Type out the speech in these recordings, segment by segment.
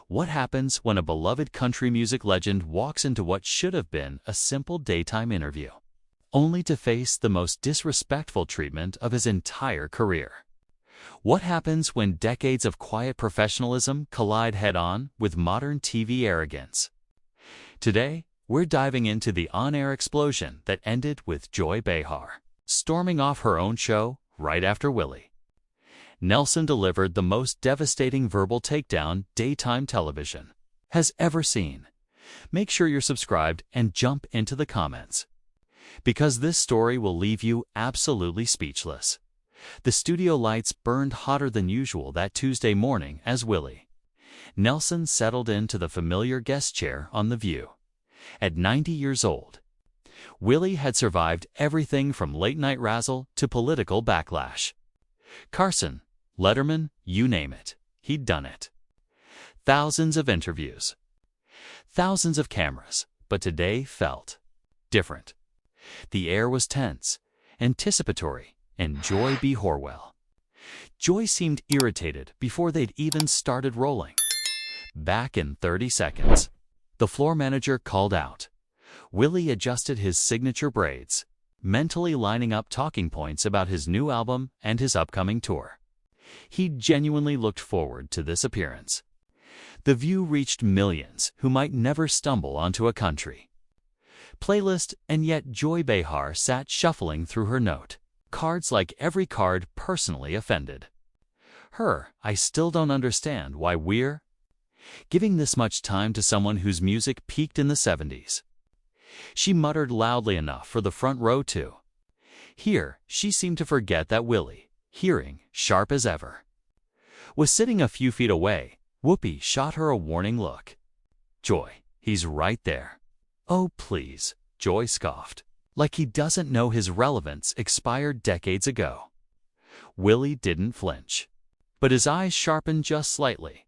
What happens when a beloved country music legend walks into what should have been a simple daytime interview, only to face the most disrespectful treatment of his entire career? What happens when decades of quiet professionalism collide head-on with modern TV arrogance? Today, we're diving into the on-air explosion that ended with Joy Behar storming off her own show right after Willie Nelson delivered the most devastating verbal takedown daytime television has ever seen. Make sure you're subscribed and jump into the comments, because this story will leave you absolutely speechless. The studio lights burned hotter than usual that Tuesday morning as Willie Nelson settled into the familiar guest chair on The View. At 90 years old, Willie had survived everything from late-night razzle to political backlash. Carson, Letterman, you name it, he'd done it. Thousands of interviews, thousands of cameras, but today felt different. The air was tense, anticipatory, and Joy Behar. Joy seemed irritated before they'd even started rolling. Back in 30 seconds, the floor manager called out. Willie adjusted his signature braids, mentally lining up talking points about his new album and his upcoming tour. He genuinely looked forward to this appearance. The View reached millions who might never stumble onto a country playlist, and yet Joy Behar sat shuffling through her note cards like every card personally offended her. I still don't understand why we're giving this much time to someone whose music peaked in the 70s. She muttered loudly enough for the front row to hear. She seemed to forget that Willie, hearing sharp as ever, was sitting a few feet away. Whoopi shot her a warning look. Joy, he's right there. Oh, please, Joy scoffed, like he doesn't know his relevance expired decades ago. Willie didn't flinch, but his eyes sharpened just slightly.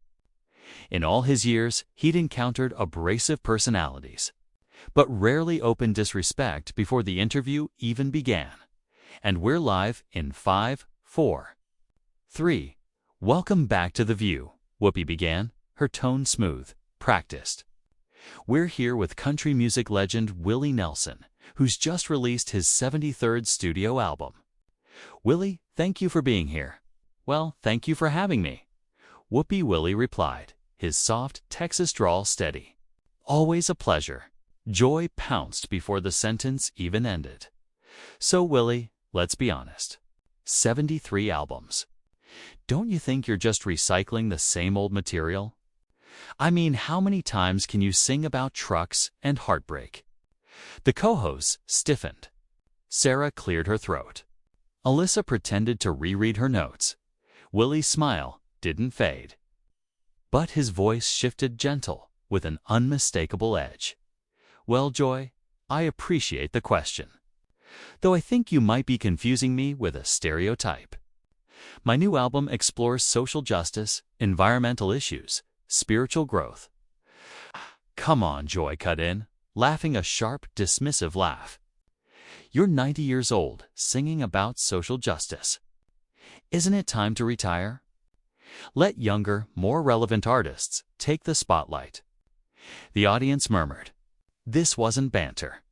In all his years, he'd encountered abrasive personalities, but rarely open disrespect before the interview even began. And we're live in 5, 4, 3. Welcome back to The View, Whoopi began, her tone smooth, practiced. We're here with country music legend Willie Nelson, who's just released his 73rd studio album. Willie, thank you for being here. Well, thank you for having me, Whoopi Willie replied, his soft Texas drawl steady. Always a pleasure. Joy pounced before the sentence even ended. So Willie, let's be honest. 73 albums. Don't you think you're just recycling the same old material? I mean, how many times can you sing about trucks and heartbreak? The co-hosts stiffened. Sarah cleared her throat. Alyssa pretended to reread her notes. Willie's smile didn't fade, but his voice shifted gentle with an unmistakable edge. Well, Joy, I appreciate the question, though I think you might be confusing me with a stereotype. My new album explores social justice, environmental issues, spiritual growth. Come on, Joy cut in, laughing a sharp, dismissive laugh. You're 90 years old, singing about social justice. Isn't it time to retire? Let younger, more relevant artists take the spotlight. The audience murmured. This wasn't banter.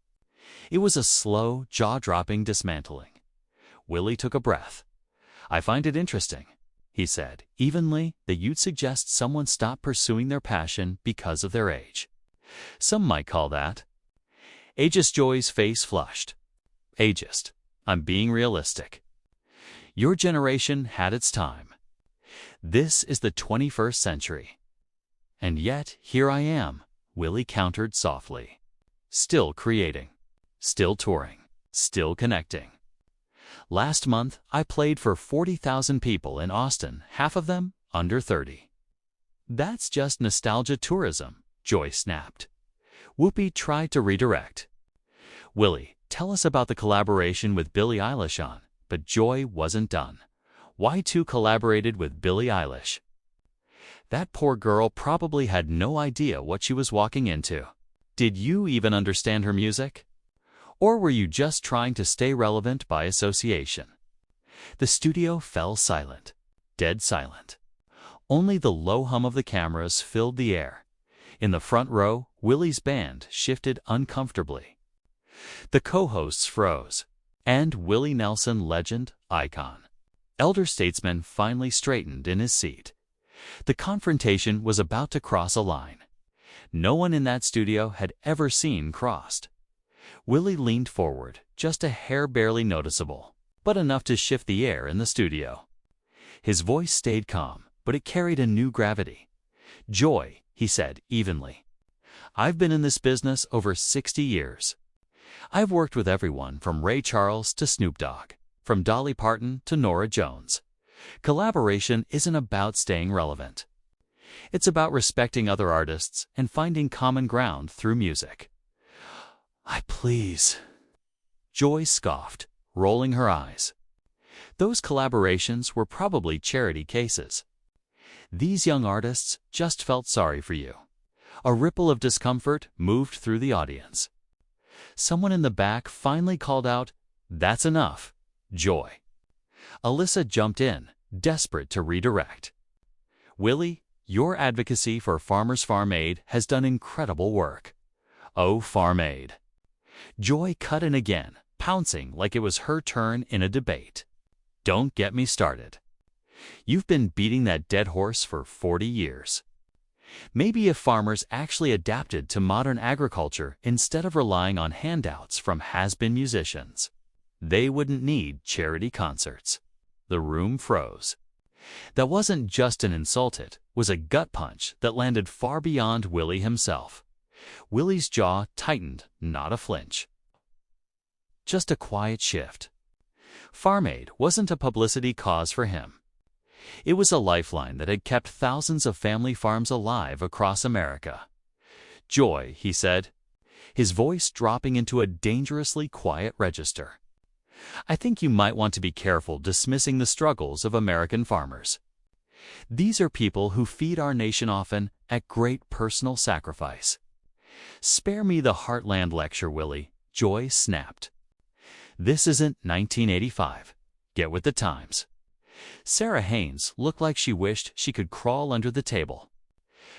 It was a slow, jaw-dropping dismantling. Willie took a breath. I find it interesting, he said, evenly, that you'd suggest someone stop pursuing their passion because of their age. Some might call that ageist. Joy's face flushed. Ageist. I'm being realistic. Your generation had its time. This is the 21st century. And yet, here I am, Willie countered softly. Still creating, still touring, still connecting. Last month, I played for 40,000 people in Austin, half of them under 30. That's just nostalgia tourism, Joy snapped. Whoopi tried to redirect. Willie, tell us about the collaboration with Billie Eilish on, but Joy wasn't done. Y2 collaborated with Billie Eilish. That poor girl probably had no idea what she was walking into. Did you even understand her music? Or were you just trying to stay relevant by association? The studio fell silent, dead silent. Only the low hum of the cameras filled the air. In the front row, Willie's band shifted uncomfortably. The co-hosts froze. And Willie Nelson, legend, icon. Elder statesman finally straightened in his seat. The confrontation was about to cross a line. No one in that studio had ever seen crossed. Willie leaned forward, just a hair barely noticeable, but enough to shift the air in the studio. His voice stayed calm, but it carried a new gravity. "Joy," he said evenly. "I've been in this business over 60 years. I've worked with everyone from Ray Charles to Snoop Dogg, from Dolly Parton to Norah Jones. Collaboration isn't about staying relevant. It's about respecting other artists and finding common ground through music." Please." Joy scoffed, rolling her eyes. Those collaborations were probably charity cases. These young artists just felt sorry for you. A ripple of discomfort moved through the audience. Someone in the back finally called out, "That's enough, Joy." Alyssa jumped in, desperate to redirect. "Willie, your advocacy for Farmers Farm Aid has done incredible work. Oh, Farm Aid." Joy cut in again, pouncing like it was her turn in a debate. "Don't get me started. You've been beating that dead horse for 40 years. Maybe if farmers actually adapted to modern agriculture instead of relying on handouts from has-been musicians, they wouldn't need charity concerts." The room froze. That wasn't just an insult, it was a gut punch that landed far beyond Willie himself. Willie's jaw tightened, not a flinch. Just a quiet shift. Farm Aid wasn't a publicity cause for him. It was a lifeline that had kept thousands of family farms alive across America. "Joy," he said, his voice dropping into a dangerously quiet register. "I think you might want to be careful dismissing the struggles of American farmers. These are people who feed our nation often at great personal sacrifice." "Spare me the Heartland lecture, Willie," Joy snapped. "This isn't 1985. Get with the times." Sarah Haynes looked like she wished she could crawl under the table.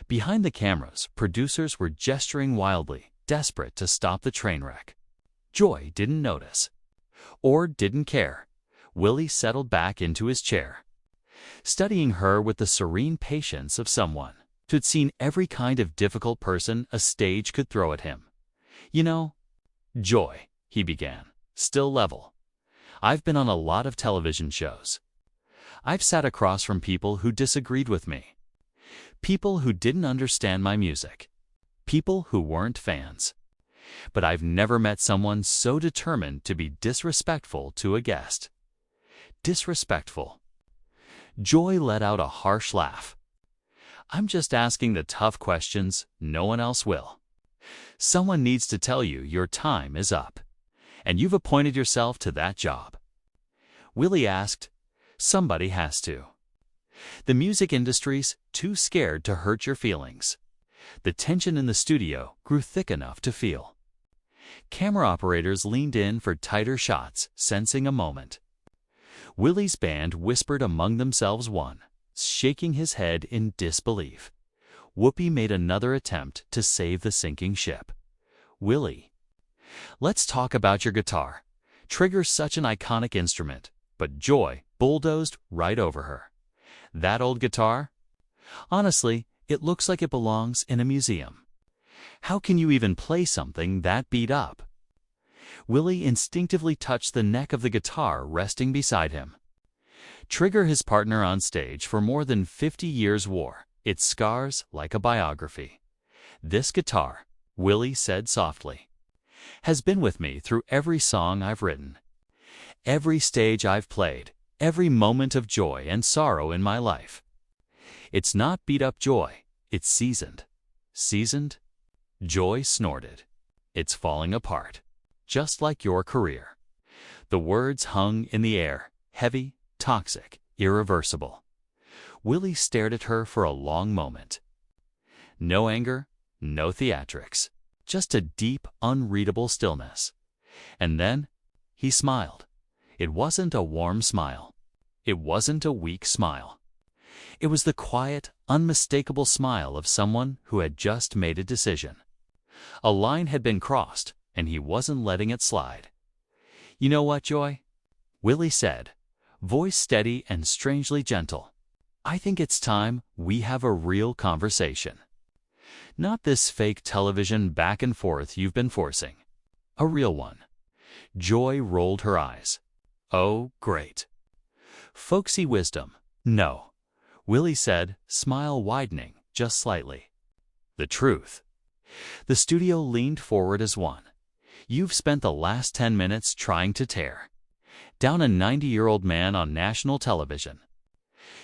Behind the cameras, producers were gesturing wildly, desperate to stop the train wreck. Joy didn't notice. Or didn't care. Willie settled back into his chair, studying her with the serene patience of someone who'd seen every kind of difficult person a stage could throw at him. "You know, Joy," he began, still level, "I've been on a lot of television shows. I've sat across from people who disagreed with me. People who didn't understand my music. People who weren't fans. But I've never met someone so determined to be disrespectful to a guest." Disrespectful. Joy let out a harsh laugh. "I'm just asking the tough questions no one else will. Someone needs to tell you your time is up, and you've appointed yourself to that job." Willie asked, "Somebody has to. The music industry's too scared to hurt your feelings." The tension in the studio grew thick enough to feel. Camera operators leaned in for tighter shots, sensing a moment. Willie's band whispered among themselves one, shaking his head in disbelief. Whoopi made another attempt to save the sinking ship. "Willie, let's talk about your guitar. Trigger's such an iconic instrument." But Joy bulldozed right over her. "That old guitar? Honestly, it looks like it belongs in a museum. How can you even play something that beat up?" Willie instinctively touched the neck of the guitar resting beside him. Trigger, his partner on stage for more than 50 years, wore its scars like a biography. "This guitar," Willie said softly, "has been with me through every song I've written, every stage I've played, every moment of joy and sorrow in my life. It's not beat-up joy, it's seasoned." "Seasoned?" Joy snorted. "It's falling apart, just like your career." The words hung in the air, heavy, toxic, irreversible. Willie stared at her for a long moment. No anger, no theatrics, just a deep, unreadable stillness. And then he smiled. It wasn't a warm smile. It wasn't a weak smile. It was the quiet, unmistakable smile of someone who had just made a decision. A line had been crossed, and he wasn't letting it slide. "You know what, Joy?" Willie said, voice steady and strangely gentle. "I think it's time we have a real conversation. Not this fake television back and forth you've been forcing. A real one." Joy rolled her eyes. "Oh, great. Folksy wisdom." "No," Willie said, smile widening just slightly. "The truth." The studio leaned forward as one. "You've spent the last 10 minutes trying to tear down a 90-year-old man on national television.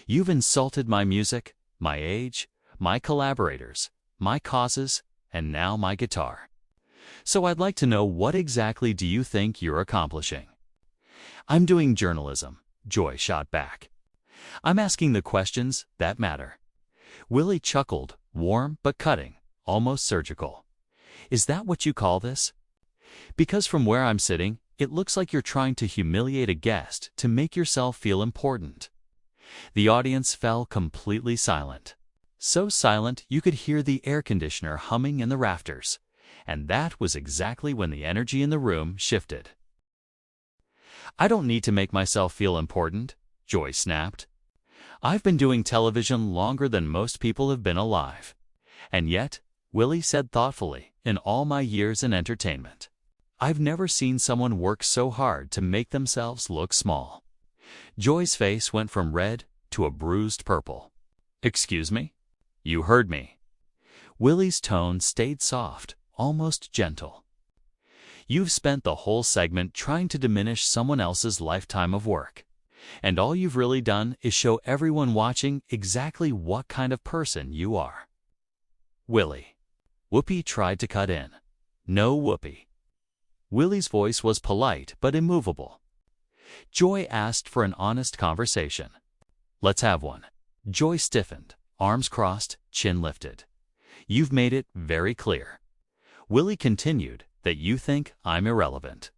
You've insulted my music, my age, my collaborators, my causes, and now my guitar. So I'd like to know, what exactly do you think you're accomplishing?" "I'm doing journalism," Joy shot back. "I'm asking the questions that matter." Willie chuckled, warm but cutting, almost surgical. "Is that what you call this? Because from where I'm sitting, it looks like you're trying to humiliate a guest to make yourself feel important." The audience fell completely silent. So silent you could hear the air conditioner humming in the rafters. And that was exactly when the energy in the room shifted. "I don't need to make myself feel important," Joy snapped. "I've been doing television longer than most people have been alive. And yet," Willie said thoughtfully, "in all my years in entertainment, I've never seen someone work so hard to make themselves look small." Joy's face went from red to a bruised purple. "Excuse me?" "You heard me." Willie's tone stayed soft, almost gentle. "You've spent the whole segment trying to diminish someone else's lifetime of work. And all you've really done is show everyone watching exactly what kind of person you are." "Willie." Whoopi tried to cut in. "No, Whoopi." Willie's voice was polite but immovable. Joy asked for an honest conversation. "Let's have one." Joy stiffened, arms crossed, chin lifted. "You've made it very clear," Willie continued, "that you think I'm irrelevant,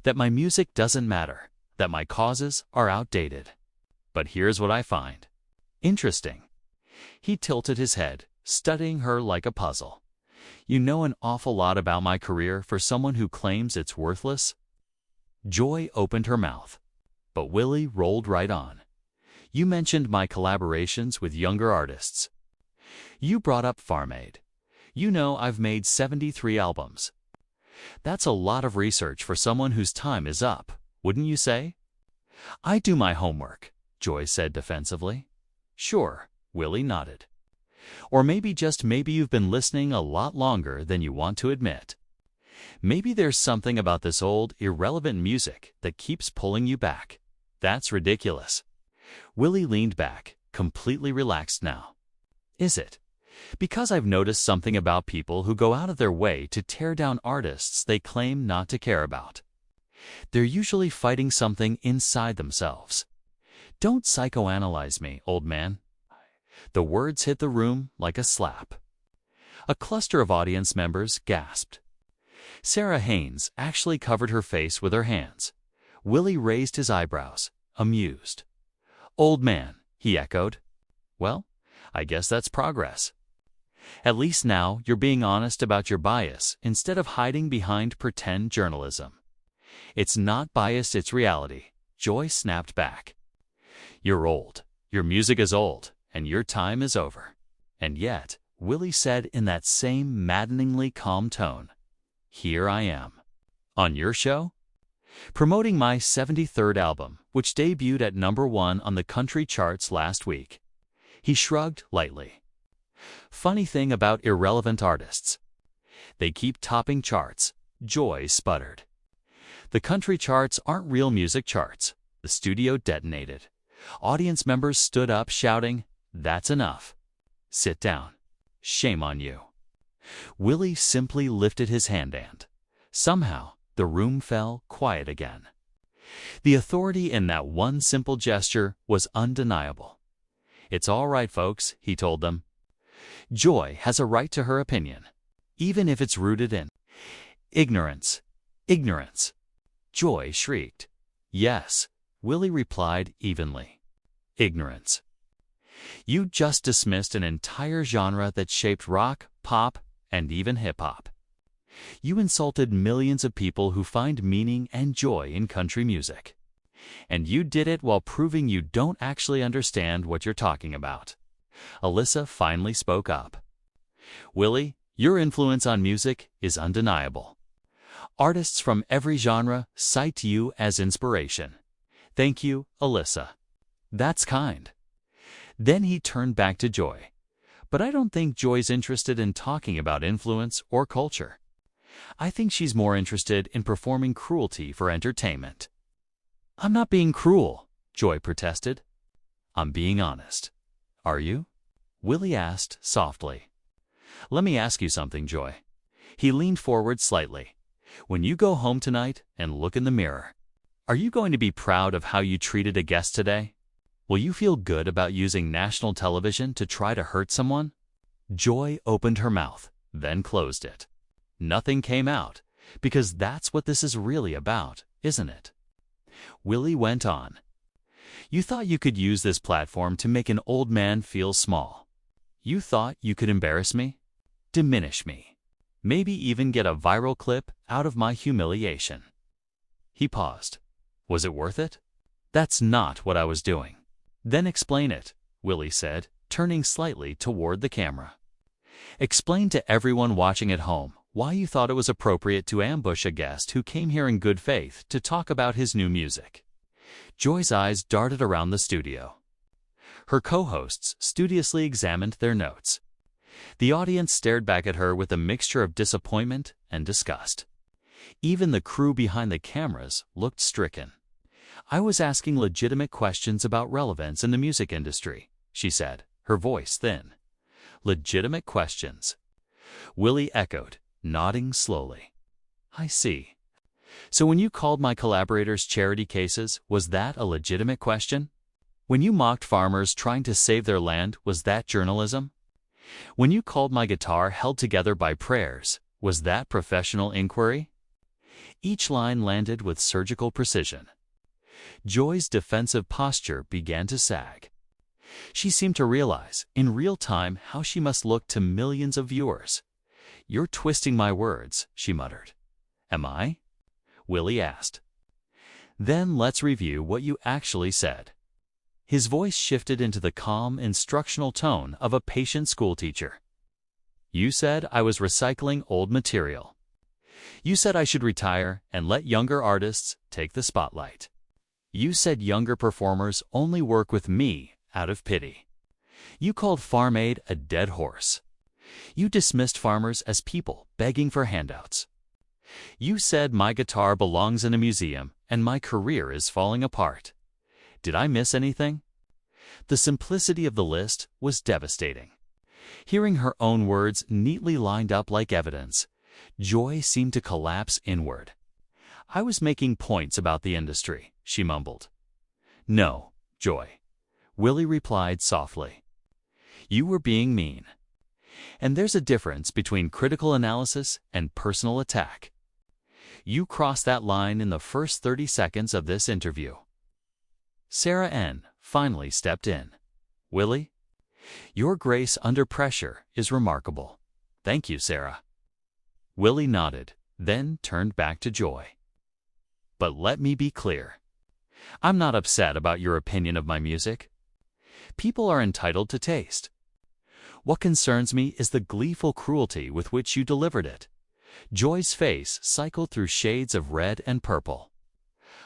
that my music doesn't matter, that my causes are outdated. But here's what I find interesting." He tilted his head, studying her like a puzzle. "You know an awful lot about my career for someone who claims it's worthless." Joy opened her mouth, but Willie rolled right on. "You mentioned my collaborations with younger artists. You brought up Farm Aid. You know I've made 73 albums. That's a lot of research for someone whose time is up, wouldn't you say?" "I do my homework," Joy said defensively. "Sure," Willie nodded. "Or maybe, just maybe, you've been listening a lot longer than you want to admit. Maybe there's something about this old, irrelevant music that keeps pulling you back. That's ridiculous." Willie leaned back, completely relaxed now. "Is it? Because I've noticed something about people who go out of their way to tear down artists they claim not to care about. They're usually fighting something inside themselves. Don't psychoanalyze me, old man." The words hit the room like a slap. A cluster of audience members gasped. Sarah Haynes actually covered her face with her hands. Willie raised his eyebrows, amused. "Old man," he echoed. "Well, I guess that's progress. At least now you're being honest about your bias instead of hiding behind pretend journalism." "It's not bias, it's reality," Joy snapped back. "You're old. Your music is old, and your time is over." "And yet," Willie said in that same maddeningly calm tone, "here I am. On your show? Promoting my 73rd album, which debuted at #1 on the country charts last week." He shrugged lightly. "Funny thing about irrelevant artists. They keep topping charts," Joy sputtered. "The country charts aren't real music charts." The studio detonated. Audience members stood up shouting, "That's enough. Sit down. Shame on you." Willie simply lifted his hand and, somehow, the room fell quiet again. The authority in that one simple gesture was undeniable. "It's all right, folks," he told them. "Joy has a right to her opinion, even if it's rooted in ignorance." "Ignorance!" Joy shrieked. "Yes," Willie replied evenly. "Ignorance." You just dismissed an entire genre that shaped rock, pop, and even hip-hop. You insulted millions of people who find meaning and joy in country music. And you did it while proving you don't actually understand what you're talking about. Alyssa finally spoke up. Willie, your influence on music is undeniable. Artists from every genre cite you as inspiration. Thank you, Alyssa. That's kind. Then he turned back to Joy. But I don't think Joy's interested in talking about influence or culture. I think she's more interested in performing cruelty for entertainment. I'm not being cruel, Joy protested. I'm being honest. Are you? Willie asked softly. Let me ask you something, Joy. He leaned forward slightly. When you go home tonight and look in the mirror, are you going to be proud of how you treated a guest today? Will you feel good about using national television to try to hurt someone? Joy opened her mouth, then closed it. Nothing came out, because that's what this is really about, isn't it? Willie went on. You thought you could use this platform to make an old man feel small. You thought you could embarrass me, diminish me, maybe even get a viral clip out of my humiliation. He paused. Was it worth it? That's not what I was doing. Then explain it, Willie said, turning slightly toward the camera. Explain to everyone watching at home why you thought it was appropriate to ambush a guest who came here in good faith to talk about his new music. Joy's eyes darted around the studio. Her co-hosts studiously examined their notes. The audience stared back at her with a mixture of disappointment and disgust. Even the crew behind the cameras looked stricken. I was asking legitimate questions about relevance in the music industry, she said, her voice thin. Legitimate questions. Willie echoed, nodding slowly. I see. So when you called my collaborators charity cases, was that a legitimate question? When you mocked farmers trying to save their land, was that journalism? When you called my guitar held together by prayers, was that professional inquiry? Each line landed with surgical precision. Joy's defensive posture began to sag. She seemed to realize, in real time, how she must look to millions of viewers. You're twisting my words, she muttered. Am I? Willie asked. Then let's review what you actually said. His voice shifted into the calm, instructional tone of a patient schoolteacher. You said I was recycling old material. You said I should retire and let younger artists take the spotlight. You said younger performers only work with me out of pity. You called Farm Aid a dead horse. You dismissed farmers as people begging for handouts. You said my guitar belongs in a museum and my career is falling apart. Did I miss anything? The simplicity of the list was devastating. Hearing her own words neatly lined up like evidence, Joy seemed to collapse inward. I was making points about the industry, she mumbled. No, Joy, Willie replied softly. You were being mean. And there's a difference between critical analysis and personal attack. You crossed that line in the first 30 seconds of this interview. Sarah N. finally stepped in. Willie, your grace under pressure is remarkable. Thank you, Sarah. Willie nodded, then turned back to Joy. But let me be clear. I'm not upset about your opinion of my music. People are entitled to taste. What concerns me is the gleeful cruelty with which you delivered it. Joy's face cycled through shades of red and purple.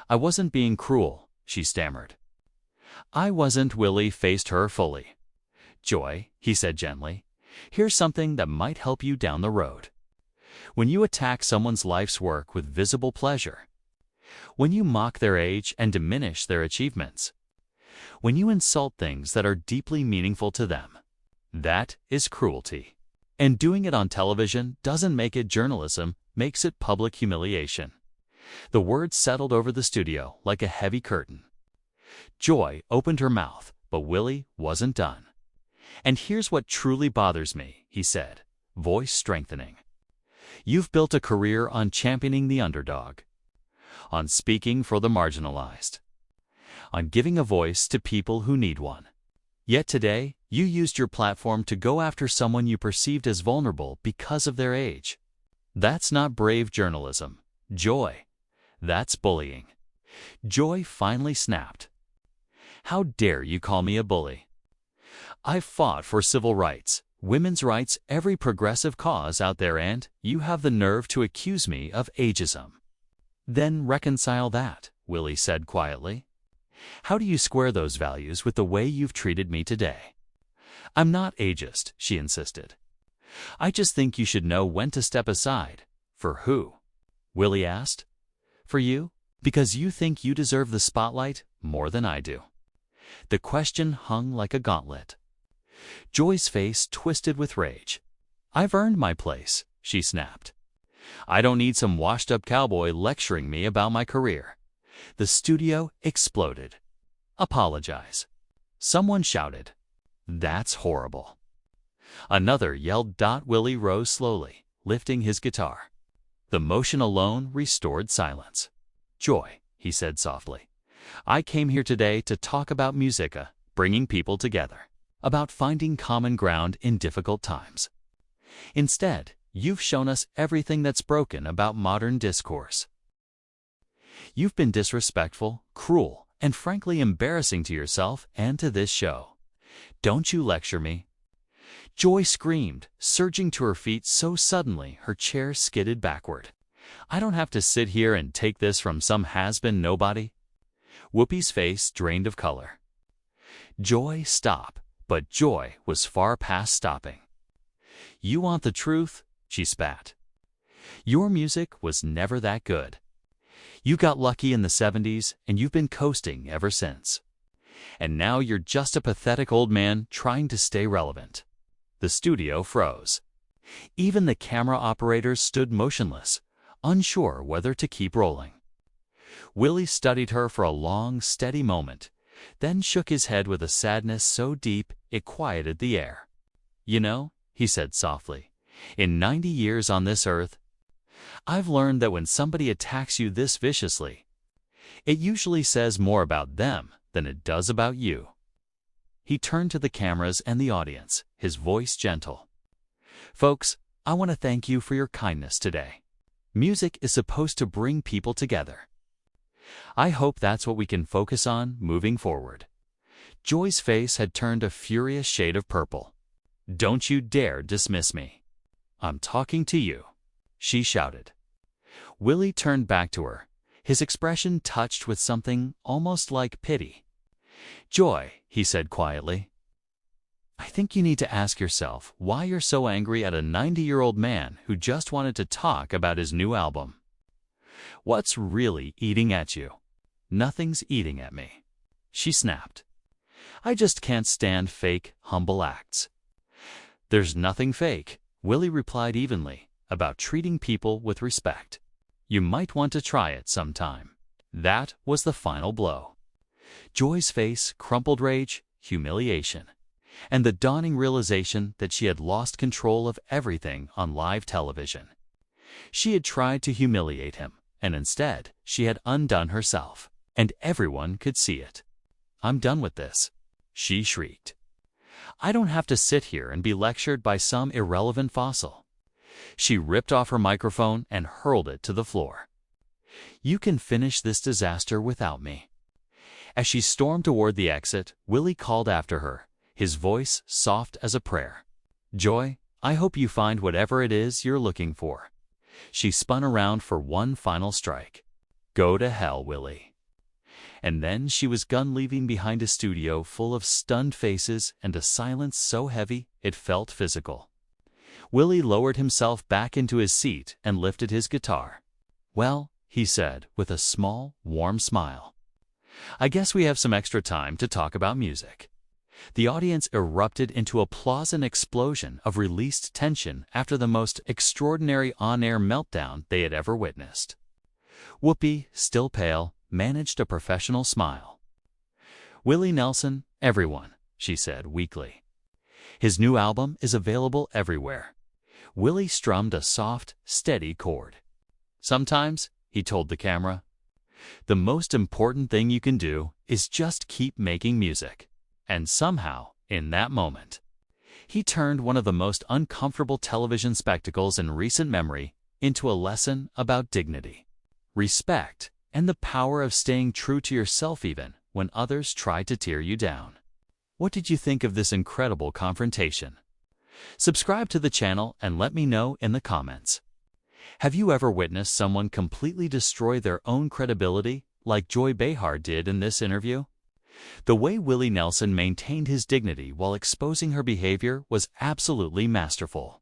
I wasn't being cruel, she stammered. I wasn't. Willie faced her fully. Joy, he said gently, here's something that might help you down the road. When you attack someone's life's work with visible pleasure, when you mock their age and diminish their achievements, when you insult things that are deeply meaningful to them, that is cruelty. And doing it on television doesn't make it journalism, makes it public humiliation. The words settled over the studio like a heavy curtain. Joy opened her mouth, but Willie wasn't done. And here's what truly bothers me, he said, voice strengthening. You've built a career on championing the underdog, on speaking for the marginalized, on giving a voice to people who need one. Yet today, you used your platform to go after someone you perceived as vulnerable because of their age. That's not brave journalism, Joy. That's bullying. Joy finally snapped. How dare you call me a bully? I've fought for civil rights, women's rights, every progressive cause out there, and you have the nerve to accuse me of ageism. Then reconcile that, Willie said quietly. How do you square those values with the way you've treated me today? I'm not ageist, she insisted. I just think you should know when to step aside. For who? Willie asked. For you? Because you think you deserve the spotlight more than I do. The question hung like a gauntlet. Joy's face twisted with rage. I've earned my place, she snapped. I don't need some washed-up cowboy lecturing me about my career. The studio exploded. Apologize. Someone shouted. That's horrible. Another yelled. Willie rose slowly, lifting his guitar. The motion alone restored silence. Joy, he said softly. I came here today to talk about music, bringing people together, about finding common ground in difficult times. Instead, you've shown us everything that's broken about modern discourse. You've been disrespectful, cruel, and frankly embarrassing to yourself and to this show. Don't you lecture me. Joy screamed, surging to her feet so suddenly her chair skidded backward. I don't have to sit here and take this from some has-been nobody. Whoopi's face drained of color. Joy, stop. But Joy was far past stopping. You want the truth? She spat. Your music was never that good. You got lucky in the 70s, and you've been coasting ever since. And now you're just a pathetic old man trying to stay relevant. The studio froze. Even the camera operators stood motionless, unsure whether to keep rolling. Willie studied her for a long, steady moment, then shook his head with a sadness so deep it quieted the air. You know, he said softly, in 90 years on this earth, I've learned that when somebody attacks you this viciously, it usually says more about them than it does about you. He turned to the cameras and the audience, his voice gentle. Folks, I want to thank you for your kindness today. Music is supposed to bring people together. I hope that's what we can focus on moving forward. Joy's face had turned a furious shade of purple. Don't you dare dismiss me. I'm talking to you, she shouted. Willie turned back to her, his expression touched with something almost like pity. Joy, he said quietly, I think you need to ask yourself why you're so angry at a 90-year-old man who just wanted to talk about his new album. What's really eating at you? Nothing's eating at me, she snapped. I just can't stand fake, humble acts. There's nothing fake, Willie replied evenly, about treating people with respect. You might want to try it sometime. That was the final blow. Joy's face crumpled rage, humiliation, and the dawning realization that she had lost control of everything on live television. She had tried to humiliate him, and instead she had undone herself, and everyone could see it. I'm done with this, she shrieked. I don't have to sit here and be lectured by some irrelevant fossil. She ripped off her microphone and hurled it to the floor. You can finish this disaster without me. As she stormed toward the exit, Willie called after her, his voice soft as a prayer. Joy, I hope you find whatever it is you're looking for. She spun around for one final strike. Go to hell, Willie. And then she was gone, leaving behind a studio full of stunned faces and a silence so heavy it felt physical. Willie lowered himself back into his seat and lifted his guitar. Well, he said with a small, warm smile, I guess we have some extra time to talk about music. The audience erupted into applause, an explosion of released tension after the most extraordinary on-air meltdown they had ever witnessed. Whoopi, still pale, managed a professional smile. Willie Nelson, everyone, she said weakly. His new album is available everywhere. Willie strummed a soft, steady chord. Sometimes, he told the camera, the most important thing you can do is just keep making music. And somehow, In that moment, he turned one of the most uncomfortable television spectacles in recent memory into a lesson about dignity, respect, and the power of staying true to yourself even when others try to tear you down. What did you think of this incredible confrontation? Subscribe to the channel and let me know in the comments. Have you ever witnessed someone completely destroy their own credibility like Behar did in this interview? The way Willie Nelson maintained his dignity while exposing her behavior was absolutely masterful.